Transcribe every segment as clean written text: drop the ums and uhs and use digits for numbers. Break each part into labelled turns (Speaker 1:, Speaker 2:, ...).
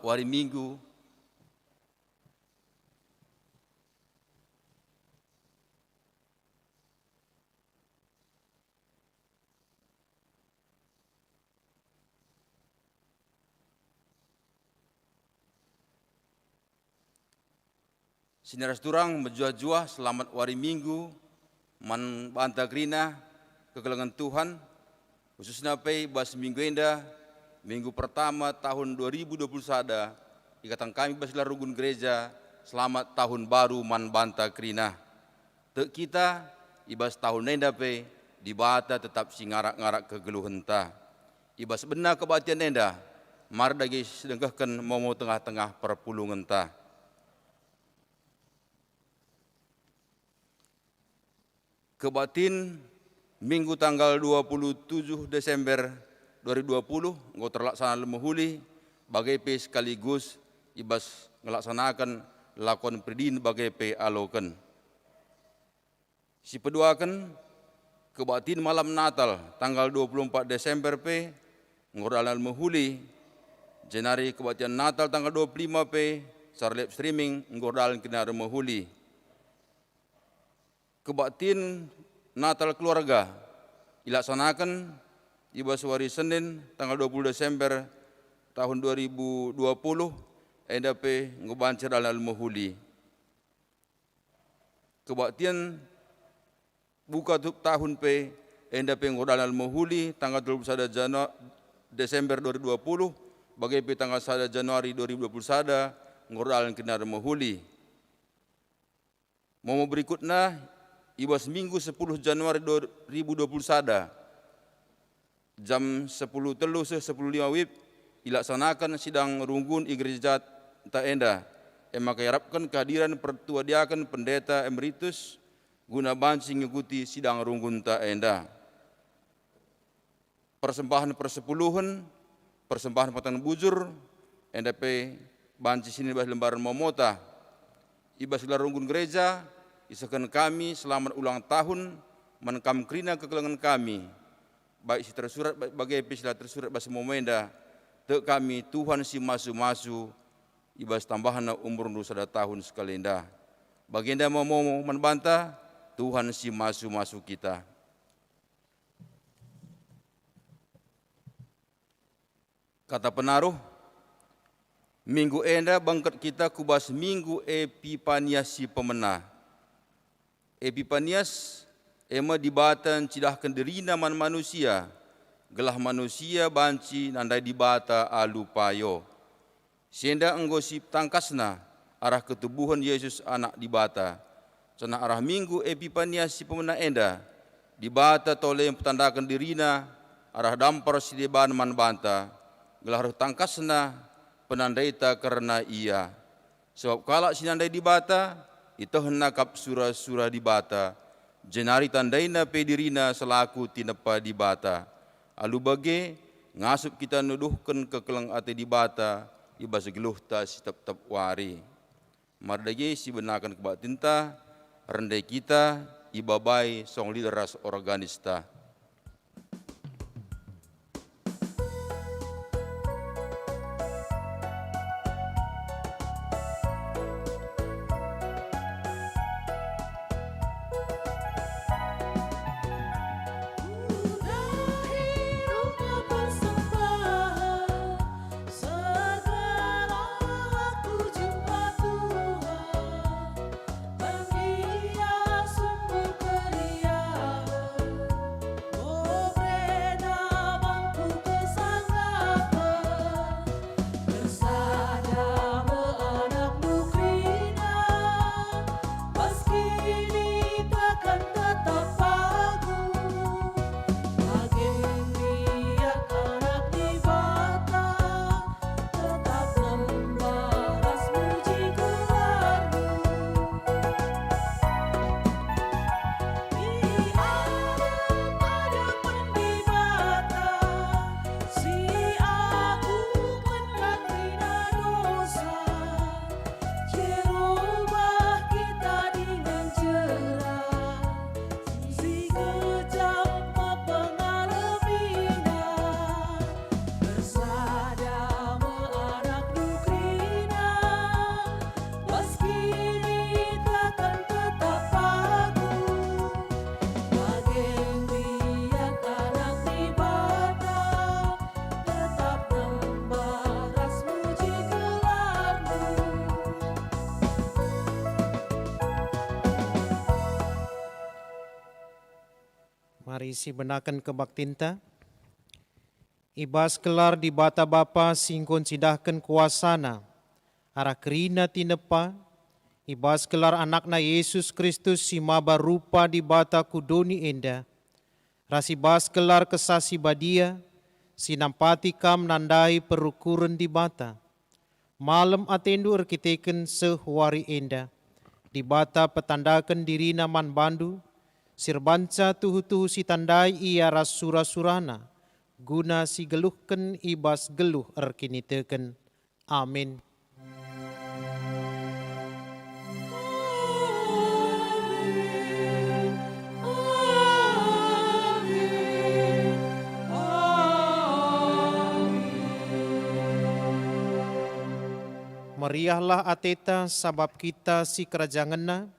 Speaker 1: hari Minggu Sinaras turang menjuah-juah selamat hari Minggu man banta grina kegelangan Tuhan khususnya pe bas minggu enda minggu pertama tahun 2021 ikatan kami basilar rugun gereja selamat tahun baru man banta grina te kita ibas tahun enda pe di bata tetap singarak-ngarak kegeluhenta ibas benar kebatian enda mar dagi sedengkahkan mau tengah-tengah perpulungan ta. Kebatin Minggu tanggal 27 Desember 2020 engkau terlaksana lemahuli bagai pe sekaligus ibas melaksanakan lakon predin bagai pe alokan. Si peduakan kebatin malam Natal tanggal 24 Desember pe engkau dalam lemahuli jenari kebatian Natal tanggal 25 pe secara live streaming engkau dalam kena lemahuli. Kebaktian Natal keluarga dilaksanakan ibas hari Senin tanggal 20 Desember tahun 2020 NDP ngebancer dalam mahuli. Kebaktian buka tutup tahun pe NDP dalam mahuli tanggal 21 Desember 2020 bagai pe tanggal 1 Januari 2021 dalam kena mahuli. Mau berikutnya ibas Minggu 10 Januari 2021 jam 10.10 wib dilaksanakan sidang runggun Gereja Taenda yang mengharapkan kehadiran pertua diaken pendeta emeritus guna banci mengikuti sidang runggun Taenda. Persembahan persepuluhan, persembahan patan bujur, NDP banci sini ibas lembaran momota, ibas runggun gereja, isakan kami selamat ulang tahun menkam krina kekelangan kami baik si tersurat bagai episila tersurat bahasa momenda te kami Tuhan si masu-masu ibas tambahan umur nu sada tahun sekalenda baginda mau membantah Tuhan si masu-masu kita. Kata penaruh minggu enda bangkat kita kubas minggu Epifanias si pemenah. Epifanias ema dibatan cidahkan derina man manusia, gelah manusia banci nandai dibata alupayo. Senda enggosip tangkasna arah ketubuhan Yesus anak dibata. Sana arah minggu Epifanias si pemenang enda, dibata tole yang petandakan dirina arah dampar si deban man banta, gelah tangkasna penandaita karena ia. Sebab kalak si nandai dibata, itu henakap surah-surah di bata, jenari tandaina pedirina selaku tinepa di bata. Alu bage ngasup kita nuduhkan kekelang ate di bata, ibas geluh ta si tep-tep wari. Mardage si benakan kebatinta, rendai kita ibabai song lideras organista.
Speaker 2: Mari si benakan kebaktinta. Ibas kelar di bata bapa singkon sidahkan kuasana. Arah kerina tinepa. Ibas kelar anakna Yesus Kristus si maba rupa di bata kudoni enda. Rasi bas kelar kesasi badia. Sinampati kam nandai perukuran di bata. Malam atendu erkiteken sehuari enda. Di bata petandakan dirina man bandu. Sirbanca tuhu-tuhu si tandai ia rasura-surana. Guna si geluhken ibas geluh erkiniteken. Amin. Meriahlah ateta sabab kita si kerajanganna.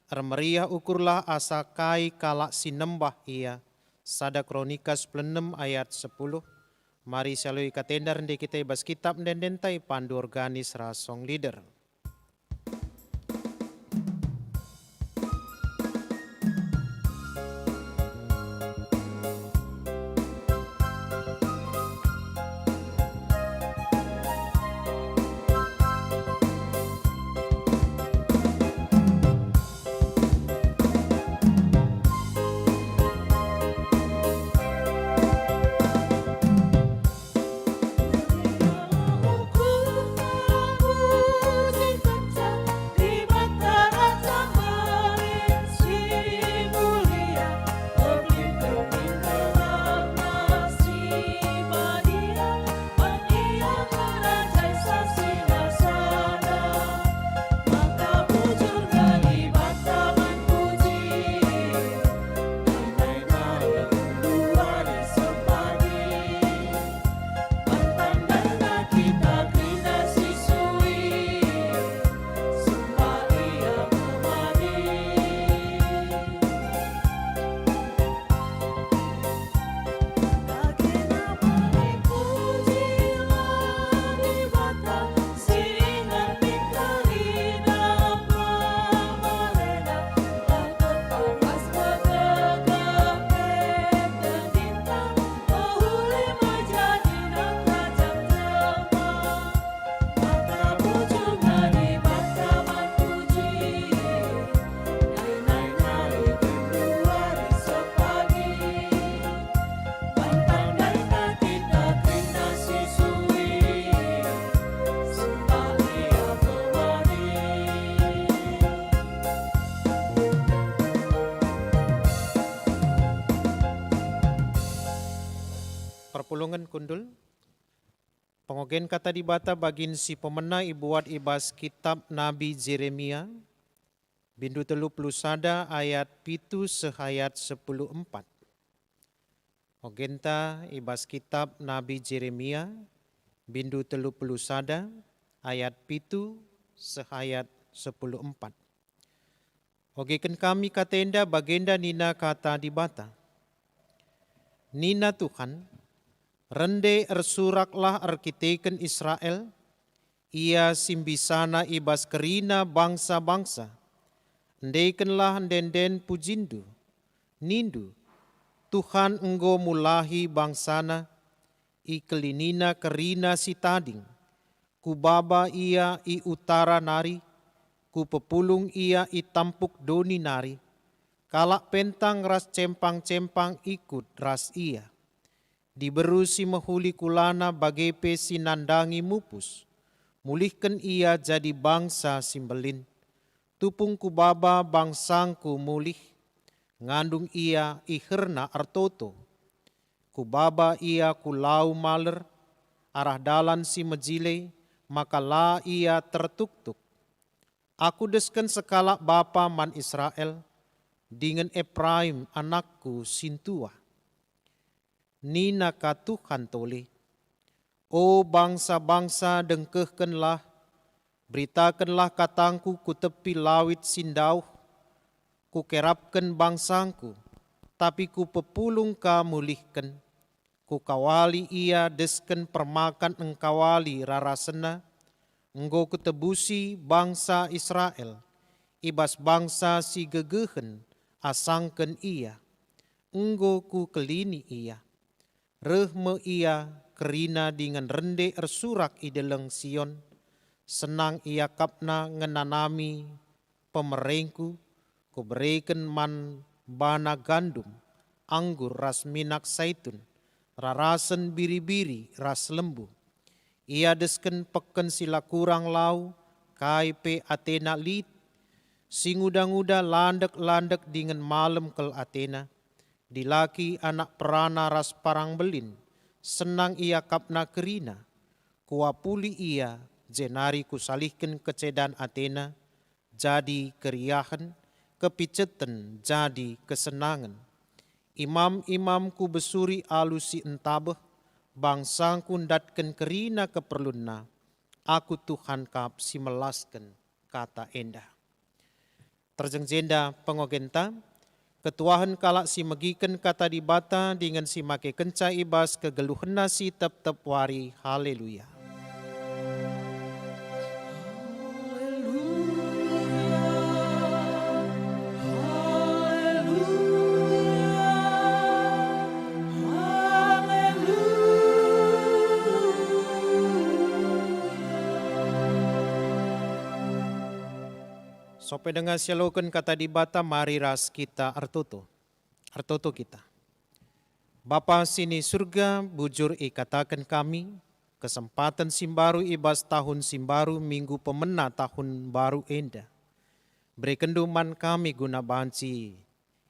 Speaker 2: Meriah ukurlah asa kai kalak sinembah ia. Sada Kronikas 6 ayat 10. Mari selalu katenda rende kita ibas kitab dan dentai pandu organis rasong leader. Perpulungan kundul. Pengogen kata di bata bagin si pemena ibuat ibas kitab Nabi Jeremia. Bindu 31 ayat pitu sehayat 10:4. Ogenta ibas kitab Nabi Jeremia. Bindu 31 ayat pitu sehayat 10:4. Ogeken kami katenda bagenda nina kata di bata. Nina Tuhan, rende ersuraklah arkiteken Israel, ia simbisana ibas kerina bangsa-bangsa, ndekenlah denden pujindu, nindu, Tuhan enggo mulahi bangsana, ikelinina kerina si tading, kubaba ia i utara nari, ku pepulung ia i tampuk doni nari, kalak pentang ras cempang-cempang ikut ras ia. Diberu si mehuli kulana bagepe si nandangi mupus. Mulihkan ia jadi bangsa simbelin. Tupung kubaba bangsangku mulih. Ngandung ia iherna artoto. Kubaba ia kulau maler. Arah dalan si mejile. Maka la ia tertuk-tuk. Aku desken sekala bapa man Israel. Dengan Efraim anakku sintua. Nina ka Tuhan tole. O bangsa-bangsa dengkehkenlah, beritakanlah katangku ku tepi lawit sindauh, ku kerapkan bangsangku, tapi ku pepulung ka mulihkan, ku kawali ia desken permakan engkawali rarasena, enggo ketebusi bangsa Israel, ibas bangsa si gegehen asangken ia. enggo ku kelini ia. Rehme ia kerina dengan rende ersurak i deleng Sion. Senang ia kapna ngenanami pemerengku, ku berikan man bana gandum, anggur ras minak zaitun, rarasen biri-biri ras lembu. Ia desken peken sila kurang lau, kai pe Athena lit, singuda-nguda landek-landek dengan malam kel Athena. Dilaki anak perana ras parang belin, senang ia kapna kerina, kuapuli ia jenari kusalihkan kecedan Athena, jadi keriahan, kepiceten jadi kesenangan. Imam-imamku besuri alusi entabeh, bangsangku datken kerina keperlunna, aku Tuhan kap si melasken kata endah. Terjeng jenda pengogenta, ketuahan kalak si megiken kata dibata dengan si make kenca ibas kegeluhena si tep-tep wari, haleluya. Sope dengan sialokan kata dibata mari ras kita artoto kita. Bapa sini surga bujur katakan kami, kesempatan simbaru ibas tahun simbaru minggu pemena tahun baru enda. Berikan duman kami guna banci,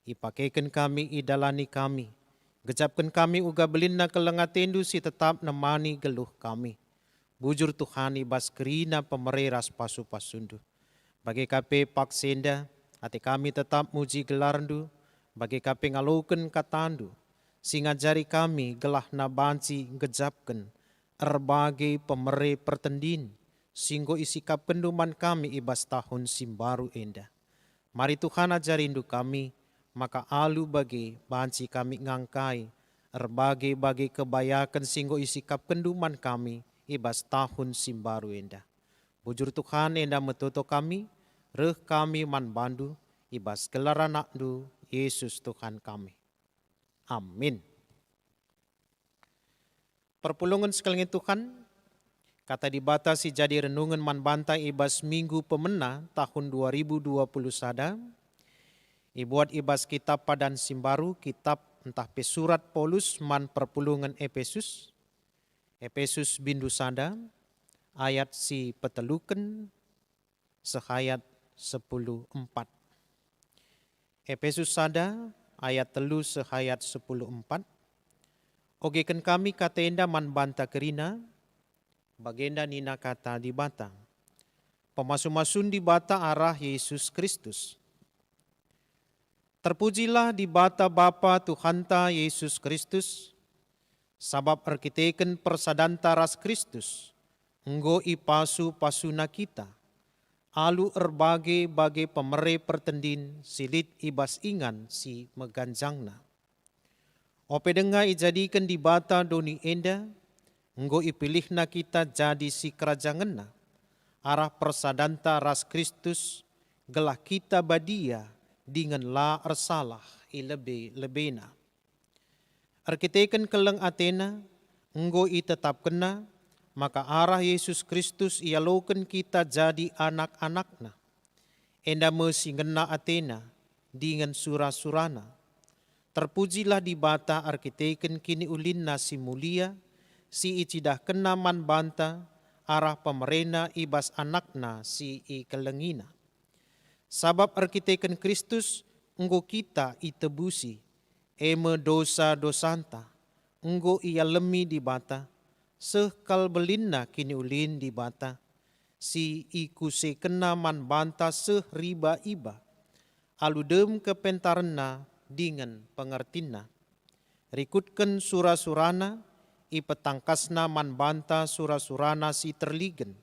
Speaker 2: ipakaikan kami idalani kami, gejapkan kami uga belinna kelengatendu si tetap nemani geluh kami. Bujur Tuhan ibas kerina pemereras pasu-pasundu. Bagi kape paksenda, hati kami tetap muji gelarndu, bagi kape ngaluken katandu, singajari kami gelah nabanci gejapken, erbagai pemere pertendin, singgo isi kapenduman kami ibas tahun simbaru enda. Mari Tuhan ajarindu kami, maka alu bagi banci kami ngangkai, erbagai kebayakan singgo isi kapenduman kami ibas tahun simbaru enda. Bujur Tuhan enda metuto kami, reh kami man bandu, ibas gelar anakdu, Yesus Tuhan kami. Amin. Perpulungan sekalian Tuhan, kata dibatasi jadi renungan man bantai ibas minggu pemena tahun 2020 sada. Ibuat ibas kitab padan simbaru, kitab entah pesurat Paulus man perpulungan Efesus. Efesus bindu sada, ayat si peteluken, sehayat 10:4. Efesus sada ayat telu sehayat 10:4. Ogekan kami katenda man banta kerina, bagenda nina kata di bata. Pemasu-masun di bata arah Yesus Kristus. Terpujilah di bata Bapa Tuhanta Yesus Kristus, sabab arkiteken persadanta ras Kristus, enggo ipasu pasuna kita, alu bagai pemere pertendin silit ibas ingan si meganjangna. Ope denga ijadikan di bata doni enda, enggo ipilihna kita jadi si kerajanganna, arah persadanta ras Kristus, gelah kita badia dengan la ersalah lebena. Arkiteken keleng Athena, enggo itetap kena, maka arah Yesus Kristus ialoken kita jadi anak-anakna. Enda mesi ngena Athena dengan surah-surana. Terpujilah di bata arkiteken kini ulinna si mulia, si icidah kena man banta, arah pemerena ibas anakna si ikelengina. Sabab arkiteken Kristus enggo kita itebusi, eme dosa-dosanta, enggo ia lemi di bata, sekal belinna kini ulin di bata, si iku se kena man banta seh riba iba, aludem kepentarena dengan pengertina. Rikutken surah-surana, ipetangkasna man banta surah-surana si terligen,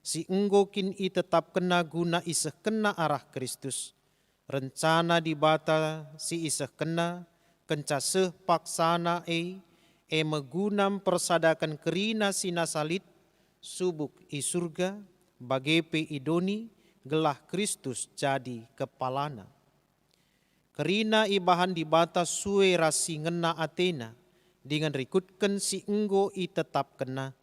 Speaker 2: si enggo kin i tetap kena guna iseh kena arah Kristus. Rencana di bata si iseh kena, kenca seh paksana megunam persadakan kerina sina salit, subuk i surga, bagepe idoni, gelah Kristus jadi kepalana. kerina ibahan di bata sue rasi ngena Athena, dengan rikutkan si enggo i tetap kena,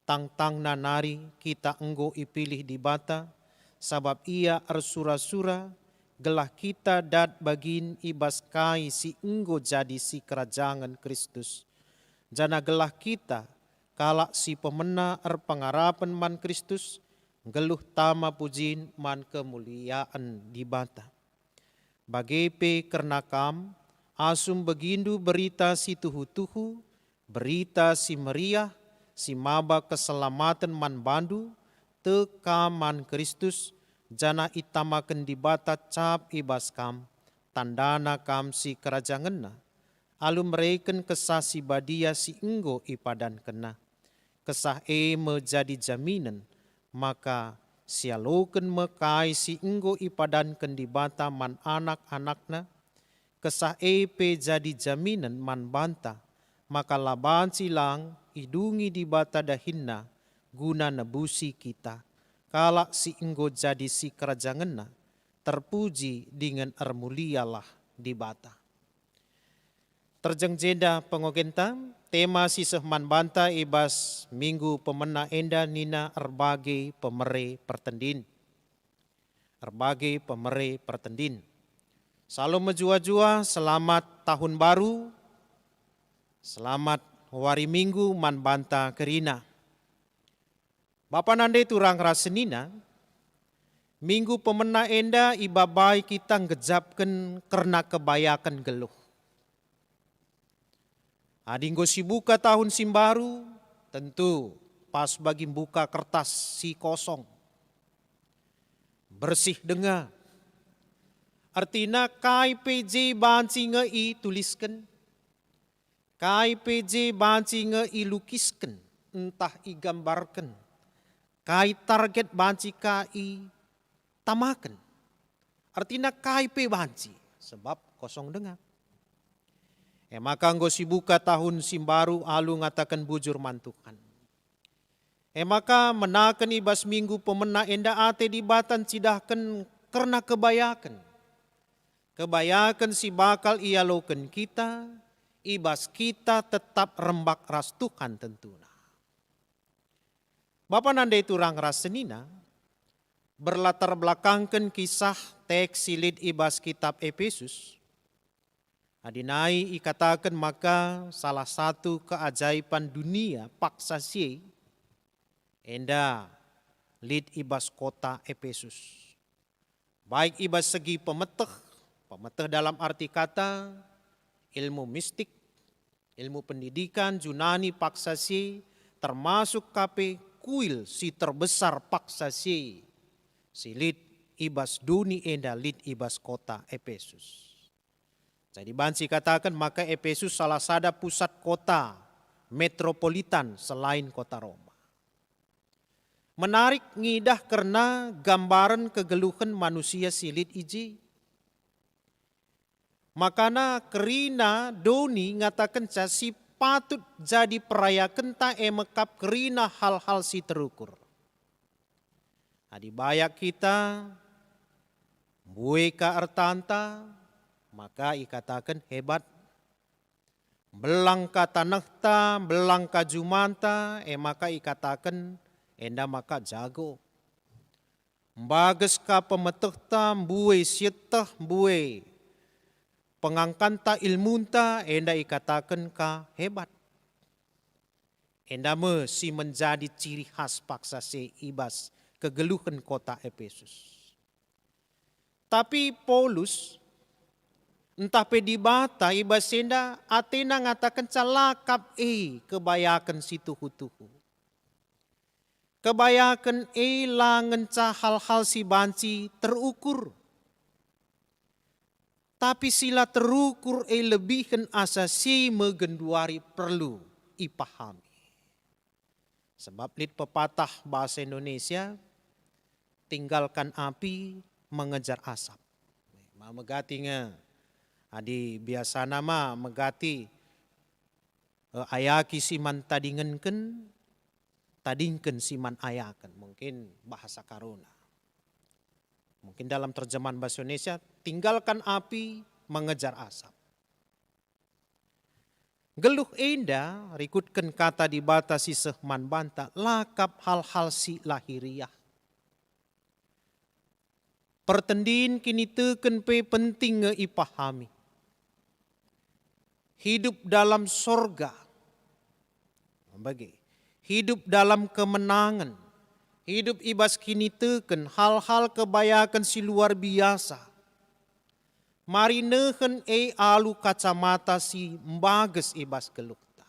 Speaker 2: tang nanari kita enggo ipilih di bata, sabab ia arsura-sura, gelah kita dat bagin ibas kai si enggo jadi si kerajaan Kristus. Jana gelah kita, kalak si pemena pengarapan man Kristus, geluh tama pujin man kemuliaan di bata. Bagepe karena kam, asum begindu berita si tuhu-tuhu, berita si meriah, si maba keselamatan man bandu, teka man Kristus, jana itamakan di bata cap ibas kam, tandana kam si kerajaan alu mereken kesah si badia si enggo ipadan kena. Kesah menjadi jaminan, maka sialoken mekai si enggo ipadankan di bata man anak-anakna, kesah pe jadi jaminan man banta, maka laban silang idungi di bata dahinna, guna nebusi kita. Kalak si enggo jadi si kerajanganna, terpuji dengan ermulialah di bata. Terjeng jeda pengogenta, tema sisah man banta ibas minggu pemena enda nina erbagai pemere pertendin. Erbagai pemere pertendin. Salam menjua-jua, selamat tahun baru, selamat hari minggu man banta kerina. Bapa nande turang rasenina, minggu pemena enda ibabai kita ngejapkan karena kebayakan geluh. Adinggo si buka tahun simbaru, tentu pas bagi buka kertas si kosong. Bersih dengar. Artinya KPJ banci ngei tuliskan. KPJ banci ngei lukiskan. Entah igambarkan. Kai target banci kai tamakan. Artinya KP banci. Sebab kosong dengar. Maka nggo si buka tahun simbaru alu ngatakan bujur mantukan. Maka menakan ibas minggu pemena enda ate di batan cidahkan karena kebayakan. Kebayakan si bakal ialoken kita, ibas kita tetap rembak ras Tuhan tentuna. Bapa nandai turang ras senina, berlatar belakangkan kisah teks silid ibas kitab Efesus. Adinai ikatakan maka salah satu keajaiban dunia paksa si enda lid ibas kota Efesus. Baik ibas segi pemeteh dalam arti kata ilmu mistik, ilmu pendidikan Yunani paksa si termasuk KP kuil si terbesar paksa si lid ibas duni enda lid ibas kota Efesus. Jadi banci katakan maka Efesus salah sada pusat kota metropolitan selain kota Roma. Menarik ngidah karena gambaran kegeluhan manusia silit iji. Makana kerina doni ngatakan si patut jadi perayakan ta emekap kerina hal-hal si terukur. Adi bayak kita bueka artanta, maka ikatakan hebat. Belangka tanahta, belangka jumanta, maka ikatakan enda maka jago. Bagas ka pemetehta, buwe sietah, buwe pengangkanta ilmunta, enda ikatakan ka hebat. Enda si menjadi ciri khas paksa se ibas kegeluhan kota Efesus. Tapi Paulus entah pedibata ibasenda Athena ngatakan calakap kebayakan si tuhu-tuhu. Kebayakan langen hal-hal si banci terukur. Tapi sila terukur lebihan asa si megenduari perlu ipahami. Sebab lid pepatah bahasa Indonesia, tinggalkan api mengejar asap. Megati nga. Adi biasa nama megati ayaki siman tadingenken, tadingken siman ayakan. Mungkin bahasa karuna. Mungkin dalam terjemahan bahasa Indonesia, tinggalkan api mengejar asap. Geluh enda rikutkan kata di bata si sehman banta lakap hal-hal si lahiriah. Pertendin kini teken pe penting nge ipahami. Hidup dalam sorga. Bagi. Hidup dalam kemenangan. Hidup ibas kini teken hal-hal kebayakan si luar biasa. Mari nehen alu kacamata si mbages ibas gelukta.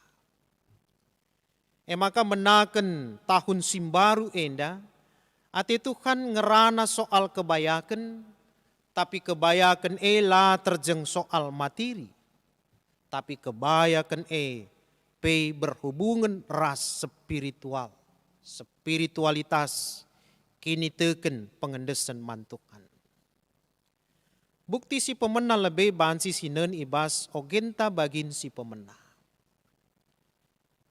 Speaker 2: Maka menaken tahun simbaru enda, ate Tuhan ngerana soal kebayakan, tapi kebayakan la terjeng soal materi. Tapi kebayakan pe berhubungan ras spiritual. Spiritualitas kini teken pengendesan mantukan. Bukti si pemenang lebih bansi sinen ibas ogenta bagin si pemenang.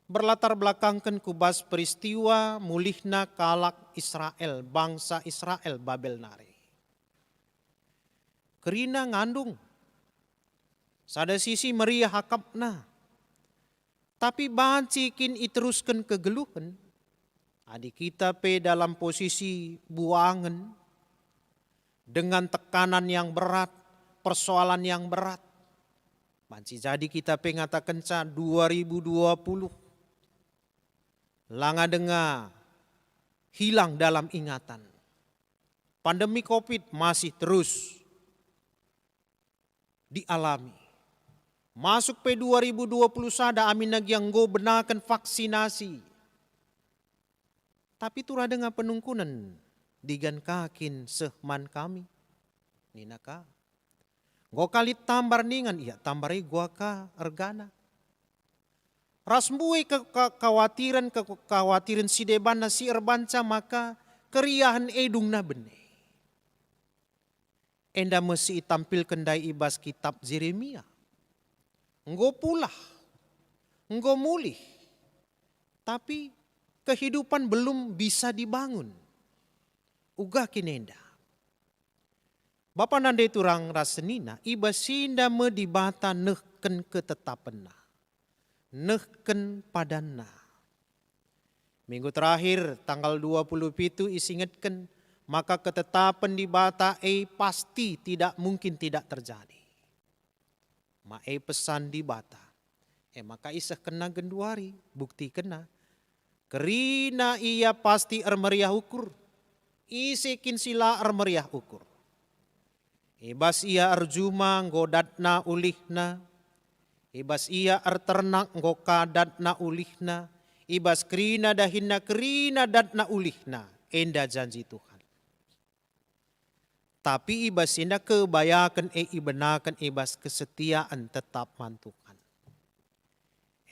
Speaker 2: Berlatar belakangkan kubas peristiwa mulihna kalak Israel, bangsa Israel Babel nare. Kerina ngandung. Sada sisi meriah hakapna. Tapi banci kin iteruskan kegeluhan. Adik kita pe dalam posisi buangan. Dengan tekanan yang berat, persoalan yang berat. Banci jadi kita pengatakan 2020. Langa dengar hilang dalam ingatan. Pandemi COVID masih terus dialami. Masuk pe 2020 sada amin lagi yang go benakan vaksinasi. Tapi turah dengar penungkunan. Digan kakin sehman kami. Ninaka. Go kali tambar ningan. Iya tambari gua ka ergana. Rasmbui kekhawatiran si debana si erbanca maka keriahan edung na bene. Enda mesti tampil kendai ibas kitab Yeremia. Nggo pulah. Nggo mulih. Tapi kehidupan belum bisa dibangun. Uga kinenda. Bapa nanda turang rasenina ibasinda me dibata nehken ketetapena. Nehken padana. Minggu terakhir tanggal 27 isingetken maka ketetapan dibata pasti tidak mungkin tidak terjadi. Ma pesan dibata. Maka isah kena genduari bukti kena. Kerina ia pasti meriah ukur. Isikin sila meriah ukur. Ibas ia arjuma ngodatna ulihna. Ibas ia ternak ngokadatna ulihna. Ibas kerina dahinna kerina datna ulihna. Enda janji Tuhan. Tapi ibas enda kebayakan ibenakan ibas kesetiaan tetap mantukan.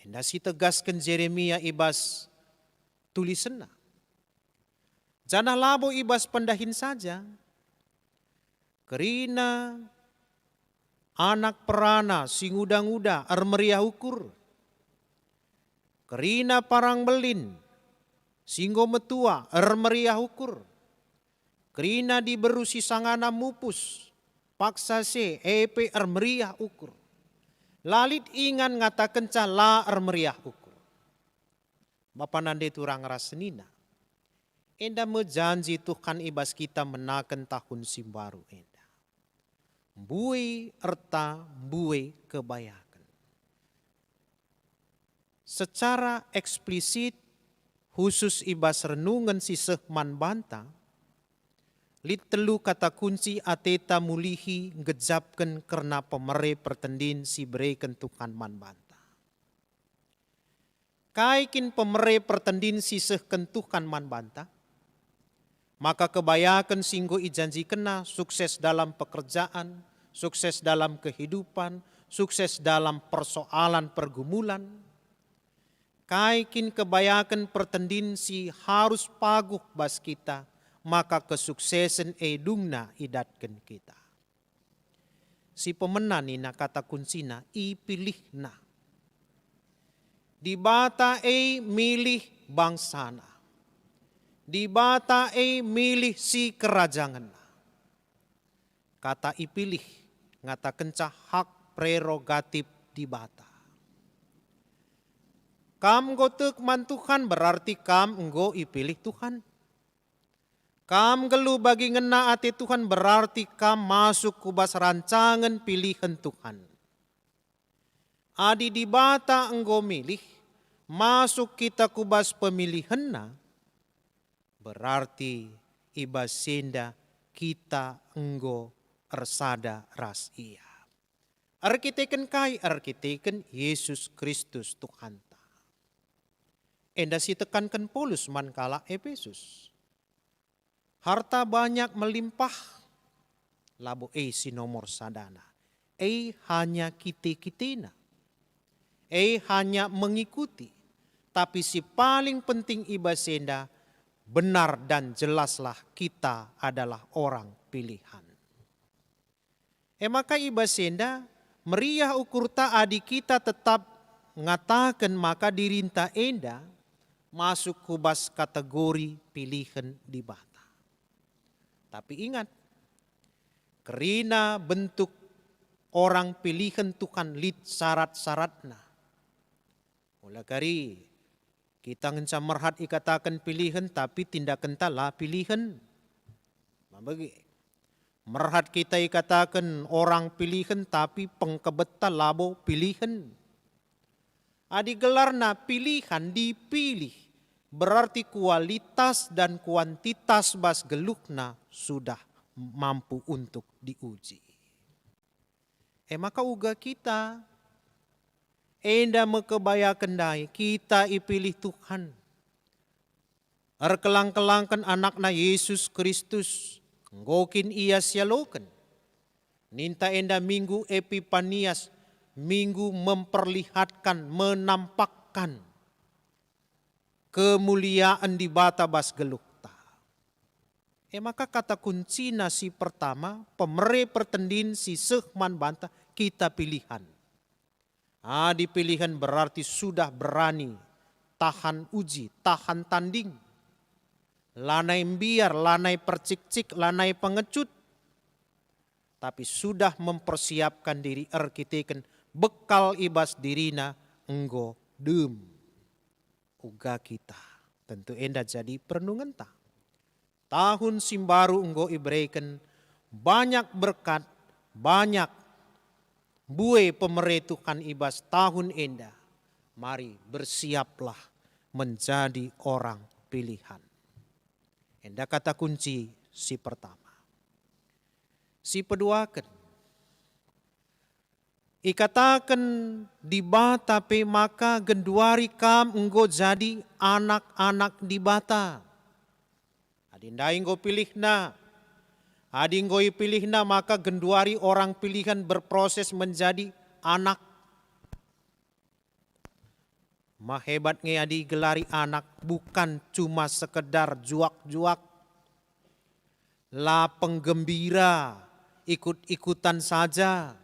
Speaker 2: Enda si tegaskan Yeremia ibas tulisenna. Janah labo ibas pendahin saja. Kerina anak perana singuda-nguda meriah ukur. Kerina parang belin singgo metua meriah ukur. Kerina diberusi sangana mupus paksa se epe meriah ukur. Lalit ingan ngatakan la meriah ukur. Bapa nande turang rasenina. Enda mejanji Tuhan ibas kita menakan tahun simbaru enda. Mbui erta mbui kebayakan. Secara eksplisit khusus ibas renungan si sehman banta. Lit telu kata kunci ateta mulihi ngejapkan karena pemere pertendin si berikan Tuhan man banta. Kaikin pemere pertendin si sehken Tuhan man banta. Maka kebayakan singgo ijanji kena sukses dalam pekerjaan, sukses dalam kehidupan, sukses dalam persoalan pergumulan. Kaikin kebayakan pertendin si harus paguh bas kita, maka kesuksesan edungna idatkan kita. Si pemenang ina kata kuncina ipilihna. Dibata milih bangsana. Dibata milih si kerajaan. Kata ipilih ngatakan hak prerogatif di bata. Kam enggo tekman Tuhan berarti kam enggo ipilih Tuhan. Kam gelu bagi ngena ati Tuhan berarti kam masuk kubas rancangan pilihan Tuhan. Adi di bata enggo milih, masuk kita kubas pemilihan na, berarti ibas senda kita enggo ersada ras ia. Arkiteken kai, arkiteken Yesus Kristus Tuhan ta. Enda si tekankan Paulus mankala Efesus. Harta banyak melimpah, labo si nomor sadana. Hanya kita-kitina. Hanya mengikuti. Tapi si paling penting ibasenda, benar dan jelaslah kita adalah orang pilihan. Maka ibasenda, meriah ukur ta adi kita tetap ngatakan maka dirinta enda, masuk kubas kategori pilihan di bata. Tapi ingat, kerina bentuk orang pilihan Tuhan lid syarat-syaratna. Mula kari, kita ngenca merhat ikatakan pilihan tapi tindakan tala pilihan. Mabagi, merhat kita ikatakan orang pilihan tapi pengkebeta labo pilihan. Adi gelarna pilihan dipilih. Berarti kualitas dan kuantitas bas gelukna sudah mampu untuk diuji. Maka uga kita enda mekebaya kendai kita ipilih Tuhan. Erkelang-kelangkan anakna Yesus Kristus ngokin ia sialoken. Ninta enda minggu Epipanias, minggu memperlihatkan, menampakkan kemuliaan di bata bas gelukta. Maka kata kunci nasi pertama, pemere pertendin si sehman banta kita pilihan. Di pilihan berarti sudah berani tahan uji, tahan tanding. Lanai biar, lanai percik-cik, lanai pengecut. Tapi sudah mempersiapkan diri arkiteken bekal ibas dirina enggo dem. Uga kita tentu enda jadi perenungan ta. Tahun simbaru enggo ibreiken banyak berkat, banyak bue pemeretukan ibas tahun enda. Mari bersiaplah menjadi orang pilihan. Enda kata kunci si pertama. Si peduakan, ikatakan di bata pe maka genduari kam enggo jadi anak-anak di bata. Adindai enggo pilihna. Adi enggo pilihna maka genduari orang pilihan berproses menjadi anak. Mahebat nge adi gelari anak bukan cuma sekedar juak-juak. La penggembira ikut-ikutan saja.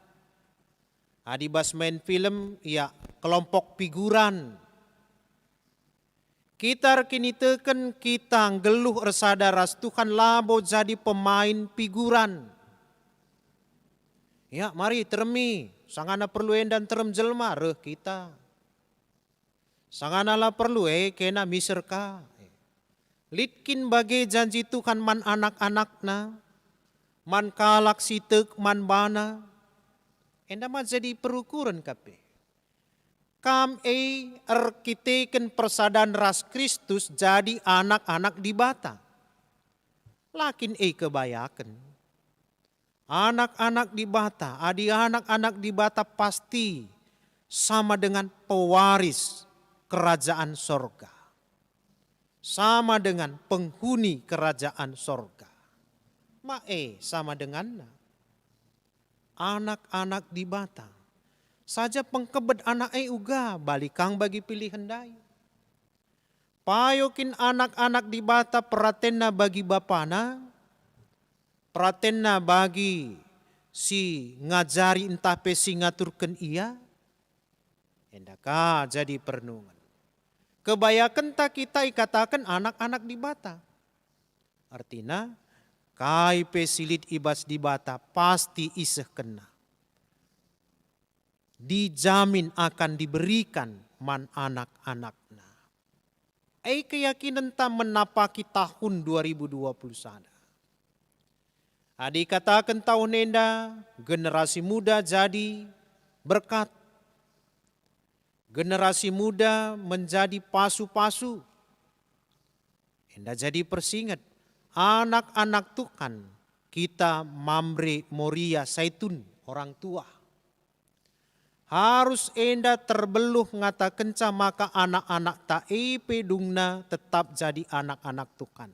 Speaker 2: Adibas main film, ya kelompok figuran. Kita kini teken kita geluh ersada ras Tuhan labo jadi pemain figuran. Ya mari termi, sangana perlu endan terem jelma reh kita. Sangana la perlu kena miserka. Litkin bagi janji Tuhan man anak-anakna, man kalak sitek man bana. Enda mah jadi perukuran kape. Kam arkiteken persadaan ras Kristus jadi anak-anak di bata. Lakin kebayakan. Anak-anak di bata, adi anak-anak di bata pasti sama dengan pewaris kerajaan sorga. Sama dengan penghuni kerajaan sorga. Sama dengan anak-anak di bata. Saja pengkebet anak uga balikang bagi pilihan dai. Payokin anak-anak di bata peratenna bagi bapana. Peratenna bagi si ngajari entah pesi ngaturkan ia. Endaka jadi perenungan. Kebayakan tak kita ikatakan anak-anak di bata. Artinya kai pesilit ibas di bata pasti iseh kena. dijamin akan diberikan man anak-anakna. Keyakinan ta menapaki tahun 2021. Dikatakan tahun enda generasi muda jadi berkat. Generasi muda menjadi pasu-pasu. Enda jadi persingat anak-anak Tuhan kita mamre moria saitun orang tua. Harus enda terbeluh ngata kenca maka anak-anak ta pedungna tetap jadi anak-anak Tuhan.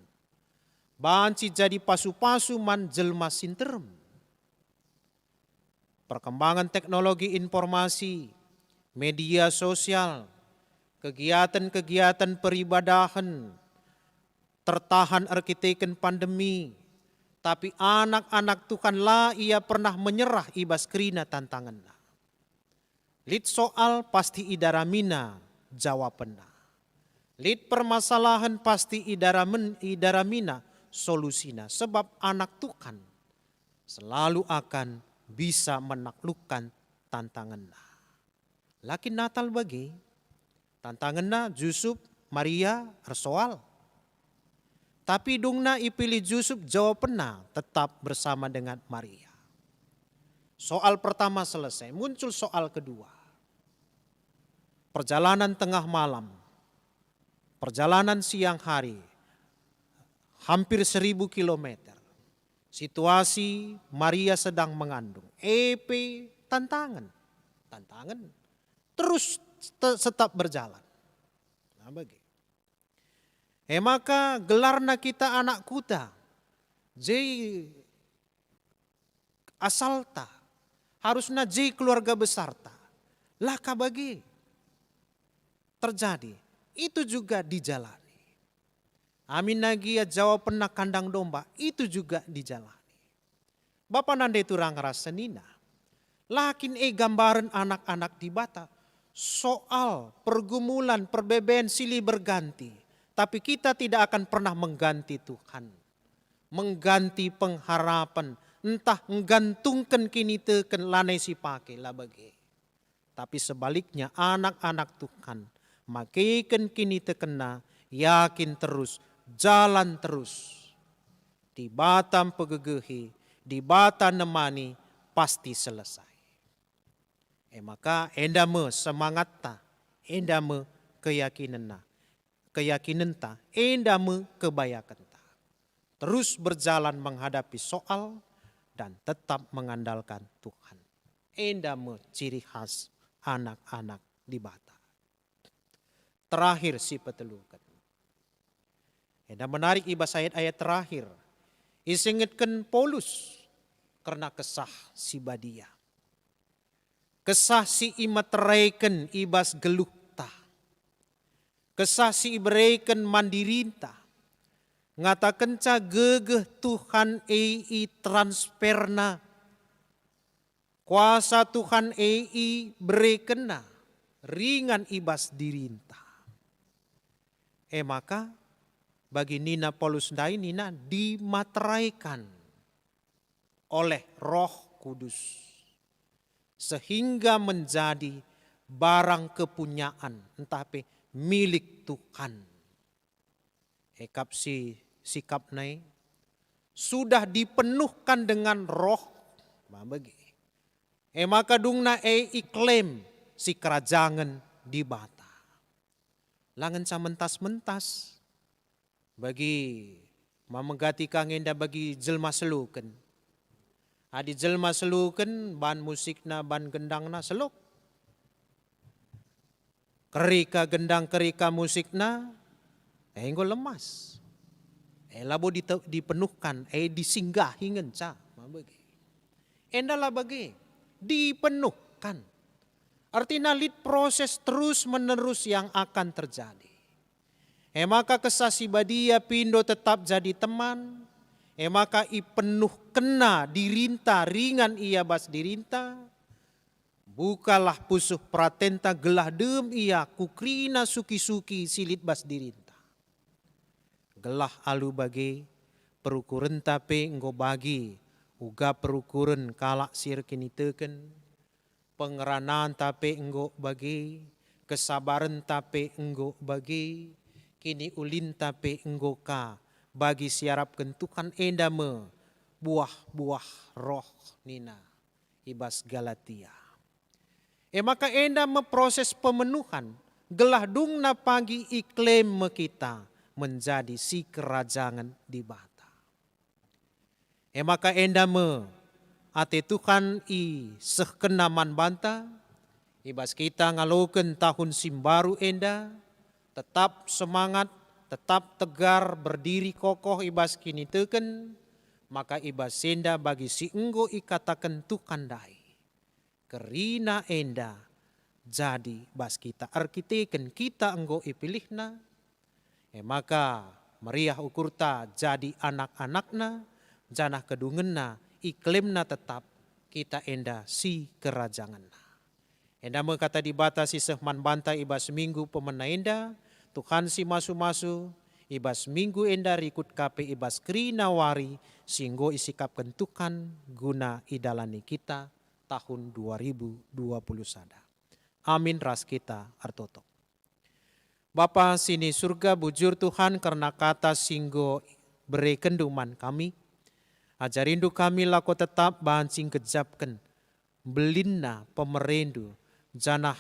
Speaker 2: Banci jadi pasu-pasu man jelma sinterem. Perkembangan teknologi informasi, media sosial, kegiatan-kegiatan peribadahan, tertahan arkiteken pandemi. Tapi anak-anak Tuhan lah ia pernah menyerah ibas kerina tantangan. Lid soal pasti idaramina jawabanna. Lid permasalahan pasti idaramina solusina. Sebab anak Tuhan selalu akan bisa menaklukkan tantanganna. Laki Natal bagi tantanganna Yusuf, Maria, Arsoal. Tapi dungna ipilih Yusuf jawabanna tetap bersama dengan Maria. Soal pertama selesai, muncul soal kedua. Perjalanan tengah malam, perjalanan siang hari, hampir 1000 kilometer. Situasi Maria sedang mengandung. Tantangan. Terus tetap berjalan. Nah, bagi. Maka gelarna kita anak kuta. Jadi asalta. Harusnya jadi keluarga besar ta. Laka bagi. Terjadi. Itu juga dijalani. Amin nagia jawab pernah kandang domba. Itu juga dijalani. Bapak nanda itu rasa nina. Lakin gambaran anak-anak di bata. Soal pergumulan, perbedaan silih berganti. Tapi kita tidak akan pernah mengganti Tuhan. Mengganti pengharapan. Entah menggantungkan kini teken lanai si pakai lah bagi. Tapi sebaliknya anak-anak Tuhan. Makaikan kini tekena. Yakin terus. Jalan terus. Di batam pegegehi. Di bata nemani. Pasti selesai. Maka endame semangat ta. Endame keyakinan na. Keyakinan ta, endame kebayakan ta. Terus berjalan menghadapi soal dan tetap mengandalkan Tuhan. Endame ciri khas anak-anak di bata. Terakhir si petelukan. Enda menarik ibas ayat-ayat terakhir. Isingitkan Paulus karena kesah si badia. Kesah si imateraikan ibas geluh. Kesah si ibereken mandirinta. Ngatakan ca gegeh Tuhan transferna. Kuasa Tuhan berekena. Ringan ibas dirinta. Maka bagi Nina Paulus dai Nina dimateraikan oleh Roh Kudus. Sehingga menjadi barang kepunyaan. Entah apa milik Tuhan. Sikap nai sudah dipenuhkan dengan roh. Bagi. Maka dungna iklaim si kerajaan di bata. Langan sa mentas-mentas. Bagi mamegati kangenda bagi jelma seluken. Adi jelma seluken ban musikna ban gendangna seluk. Kerika gendang kerika musikna, enggo lemas. Labo dipenuhkan, disinggahi ngenca. Endalah bagi, dipenuhkan. Artinya lead proses terus menerus yang akan terjadi. Maka kesasi badia pindo tetap jadi teman. Maka ipenuh kena dirinta ringan ia bas dirinta. Bukalah pusuh pratenta gelah dem ia kukrina suki-suki silit bas dirinta. Gelah alu bagi perukuren tape enggo bagi uga perukuren kalak sir kini teken. Pengeranan tape enggo bagi, kesabaran tape enggo bagi, kini ulin tape enggo ka, bagi siarap kentukan endame, buah-buah roh nina, ibas Galatia. Maka enda proses pemenuhan, gelah dung na pagi iklim kita menjadi si kerajaan di bata. Maka enda ate Tuhan i sehkenaman banta, ibas kita ngaloken tahun simbaru enda, tetap semangat, tetap tegar, berdiri kokoh ibas kini teken, maka ibas senda bagi si enggo ikatakan Tuhan dai. Kerina enda jadi bas kita arkiteken kita enggo ipilihna, maka meriah ukurta jadi anak-anakna, janah kedungenna, iklimna tetap kita enda si kerajaan. Enda kata dibatasi sehman banta ibas minggu pemena enda, Tuhan si masu-masu, ibas minggu enda rikut kape ibas kerina wari, singgo isikap kentukan guna idalani kita tahun 2020 sada. Amin ras kita artoto. Bapa sini surga bujur Tuhan karena kata singgo beri kenduman kami. Ajarindu kami lako tetap bahancing kejapkan. Belinna pemerendu janah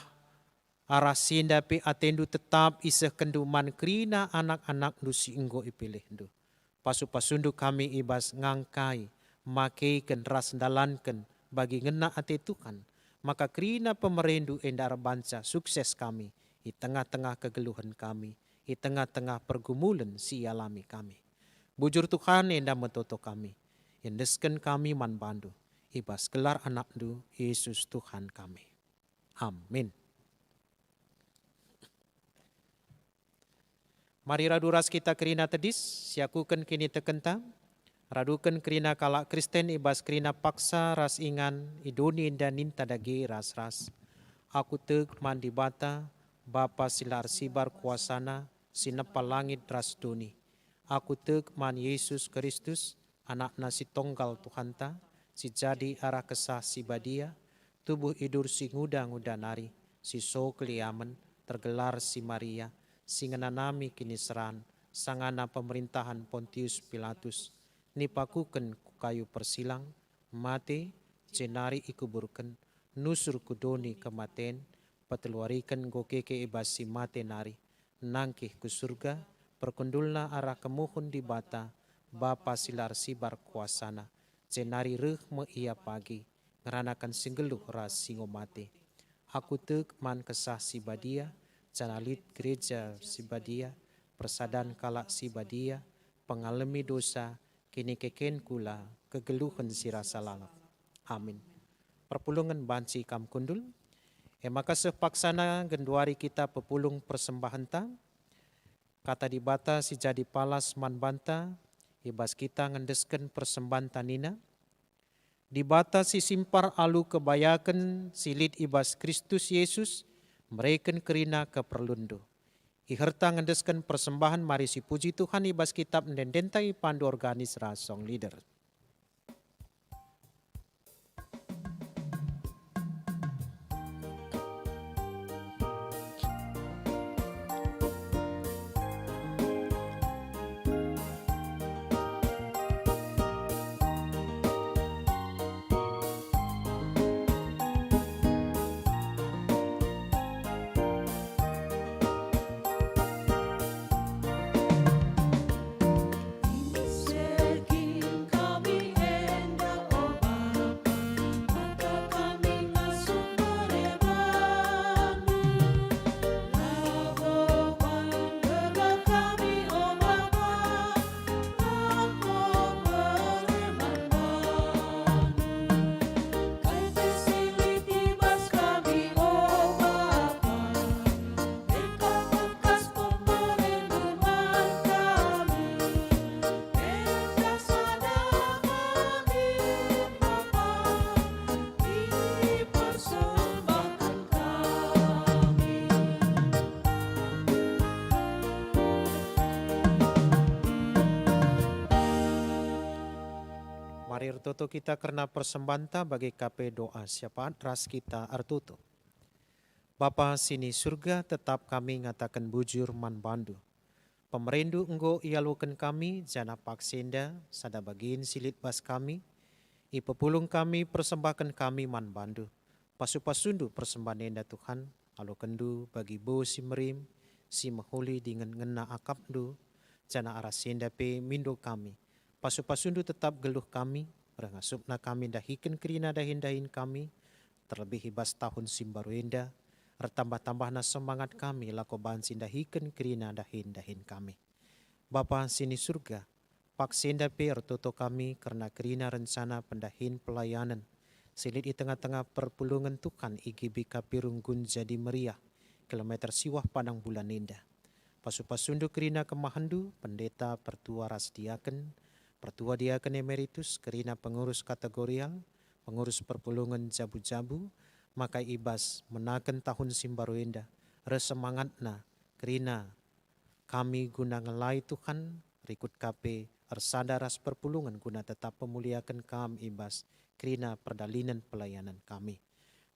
Speaker 2: arasinda pe atendu tetap iseh kenduman kerina anak-anak nu singgo ipilih du. Pasu-pasundu kami ibas ngangkai, makeiken ras dalanken bagi ngena ate Tuhan. Maka kerina pemerendu endar banca sukses kami di tengah-tengah kegeluhan kami, di tengah-tengah pergumulan si alami kami. Bujur Tuhan enda metoto kami, endesken kami man bandu, ibas gelar anak du Yesus Tuhan kami. Amin. Mari raduras kita kerina tedis, siakuken kini tekenta, raduken kerina kalak Kristen ibas kerina paksa ras ingan, idoni dan ninta dagi ras-ras. Aku teg mandi bata, Bapa silar sibar kuasana, sinapa langit ras doni. Aku teg man Yesus Kristus, anak nasi tonggal Tuhanta, si jadi arah kesah si badia, tubuh idur si nguda-nguda nari, si so keliamen, tergelar si Maria, si ngenanami kini seran, sangana pemerintahan Pontius Pilatus, nipakuken ku kayu persilang, mate, cenari ikuburken, nusur kudoni kematen, pateluarikan gokeke ibas si mate nari, nangkih ku surga, perkundulna arah kemuhun di bata, Bapa silar sibar kuasana, cenari reh me ia pagi, ngeranakan singgeluh ras singo mate. Aku teg man kesah si badia, canalit gereja si badia, persadan kalak si badia, pengalami dosa, kini keken kula, kegeluhan si rasa lalap. Amin. Perpulungan banci kam kundul, maka sepaksana genduari kita pepulung persembahan ta, kata di bata si jadi palas man banta, ibas kita ngendesken persembahan tanina, di bata si simpar alu kebayakan silit ibas Kristus Yesus, mereken kerina keperlundu. Iherta ngendesken persembahan mari si puji Tuhan ibas kitab mendentai pandu organis rasong leader.
Speaker 3: Segin
Speaker 2: Mari ertoto kita karena persembanta bagi KP doa syafaat ras kita ertoto. Bapa sini surga tetap kami ngatakan bujur man bandu. Pemerindu enggo ialukan kami jana paksenda sada bagiin silit bas kami. Ipepulung kami persembahkan kami man bandu. Pasu-pasundu persembahan enda Tuhan. Alo kendu bagi bo si merim si mahuli dengan ngena akapdu. Jana arasenda pe mindo kami. Pasu-pasundu tetap geluh kami, rengasupna kami dahikan kerina dahin-dahin kami, terlebih hibas tahun simbaru enda, retambah-tambahna semangat kami lako bansin dahikan kerina dahin-dahin kami. Bapa sini surga, paksenda pe ertoto kami karena kerina rencana pendahin pelayanan, silit di tengah-tengah perpulungan Tuhan IGB Kapirunggun jadi meriah, kilometer siwah padang bulan indah. Pasu-pasundu kerina kemahandu, pendeta pertua rasdiaken, Pertua Diaken Emeritus, kerina pengurus kategorial, pengurus perpulungan jabu-jabu, maka ibas menaken tahun simbaru indah, resemangatna kerina kami guna ngelai Tuhan, rikut KP, ersadaras perpulungan guna tetap pemuliakan kami ibas, kerina perdalinan pelayanan kami.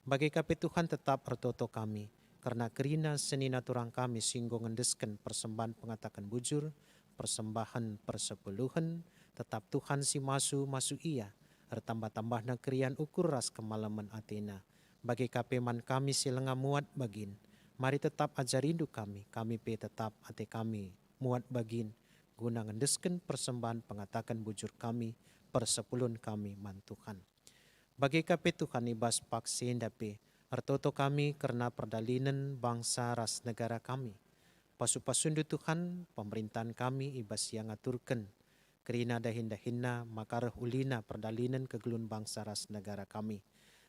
Speaker 2: Bagi KP Tuhan tetap ertoto kami, karena kerina seni naturang kami singgo ngendesken persembahan pengatakan bujur, persembahan persepuluhan, tetap Tuhan si masu ia, ertambah-tambahna kerian ukur ras kemalaman Athena. Bagi kapeman kami silenga muat bagin, mari tetap ajarindu kami pe tetap ate kami muat bagin, guna ngendesken persembahan pengatakan bujur kami, persepulun kami man Tuhan. Bagi kape Tuhan ibas paksenda pe, ertoto kami karena perdalinan bangsa ras negara kami. Pasu-pasundu Tuhan, pemerintahan kami ibas yang aturkan, kerina dahin-dahinna makareh ulina perdalinan kegelun bangsa ras negara kami.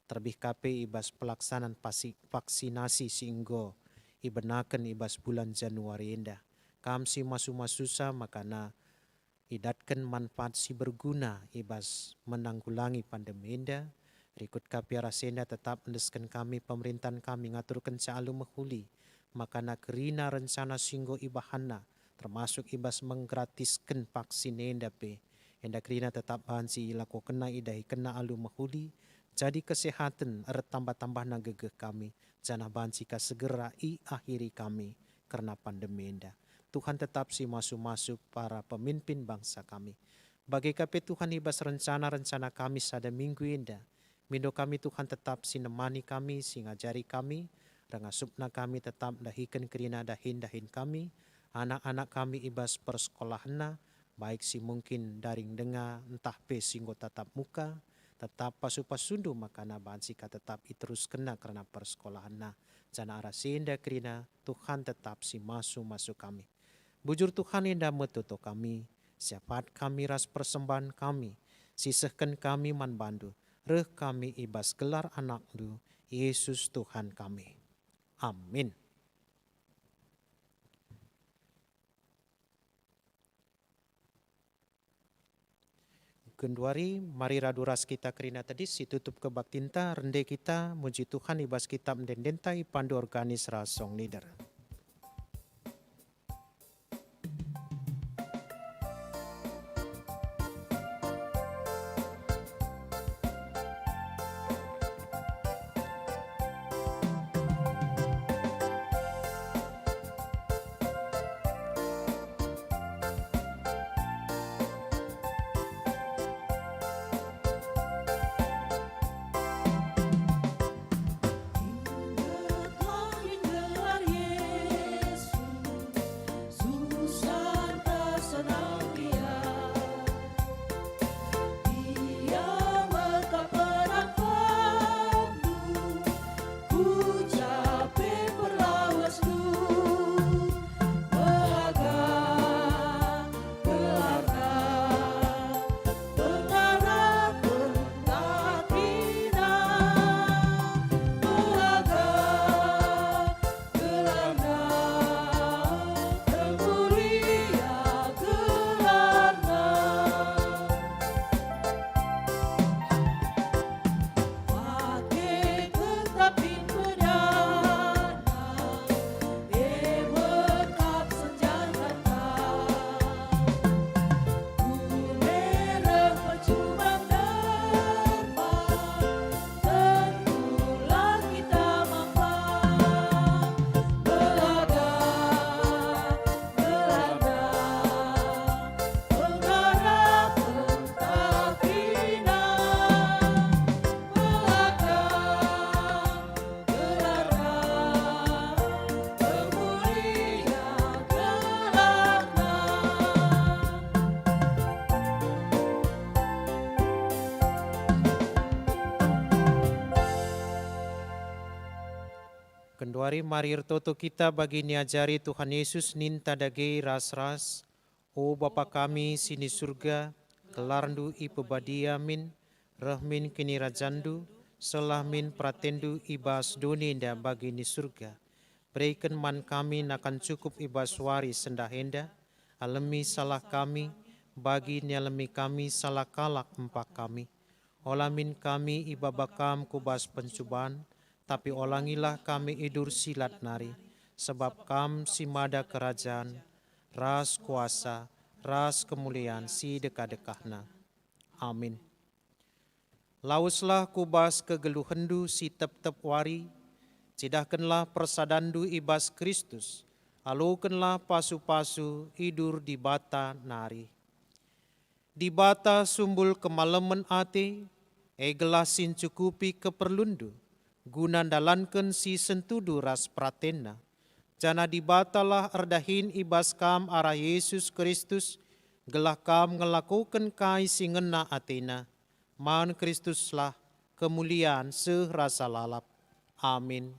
Speaker 2: Terbih KP ibas pelaksanaan vaksinasi singgo ibenaken ibas bulan Januari indah. Kam si masu-masusa makana idatkan manfaat si berguna ibas menanggulangi pandemi indah. Rikut KP rasenda tetap mendeskan kami pemerintahan kami ngaturkan caalu mahuli. Makana kerina rencana singgo ibahana termasuk ibas menggratiskan vaksin enda pe. Enda kerina tetap bansi ilako kena idahi kena alu mahuli. Jadi kesehatan tambah-tambah na gegeh kami. Jana bansi ka segera akhiri kami karena pandemi enda. Tuhan tetap si masuk-masuk para pemimpin bangsa kami. Bagi KP Tuhan ibas rencana-rencana kami sada minggu enda. Mindo kami Tuhan tetap si nemani kami, si ngajari kami. Rengasupna kami tetap dahikan kerina dahin-dahin kami. Anak-anak kami ibas persekolahanna, baik si mungkin daring dengar, entah pe singgo tatap muka, tetap pasu-pasundu makana bansika tetap iterus kena karena persekolahanna. Jana arasenda kerina Tuhan tetap si masuk kami. Bujur Tuhan indah metuto kami, syafaat kami ras persembahan kami, sisahkan kami man bandu, reh kami ibas gelar anak du, Yesus Tuhan kami. Amin. Genduari, mari raduras kita kerina tadi situtup kebaktinta, rende kita, muji Tuhan ibas kita mendendentai pandu organis rasong nider. Penduari marir toto kita bagi niajari Tuhan Yesus ninta dage ras-ras. O Bapa kami sini surga, kelarndu ipebadia min, rahmin kini rajandu, selah min pratendu ibas doninda bagi ni surga. Berikan man kami nakan cukup ibas wari sendahenda, alemi salah kami, bagi nyalemi kami salah kalak empak kami. Olamin kami ibabakam kubas pencubaan, tapi olangilah kami idur silat nari, sebab kam simada kerajaan, ras kuasa, ras kemuliaan si dekah-dekahna. Amin. Lauslah kubas kegeluhendu si tep-tep wari, cidahkanlah persadandu ibas Kristus, alukanlah pasu-pasu idur di bata nari. Di bata sumbul kemalaman ate, egelasin cukupi keperlundu, guna dalankan si sentudu ras pratena. Jana dibatalah erdahin ibas kam arah Yesus Kristus, gelah kam ngelakukan kai si ngena atena. Man Kristuslah kemuliaan serasa lalap. Amin.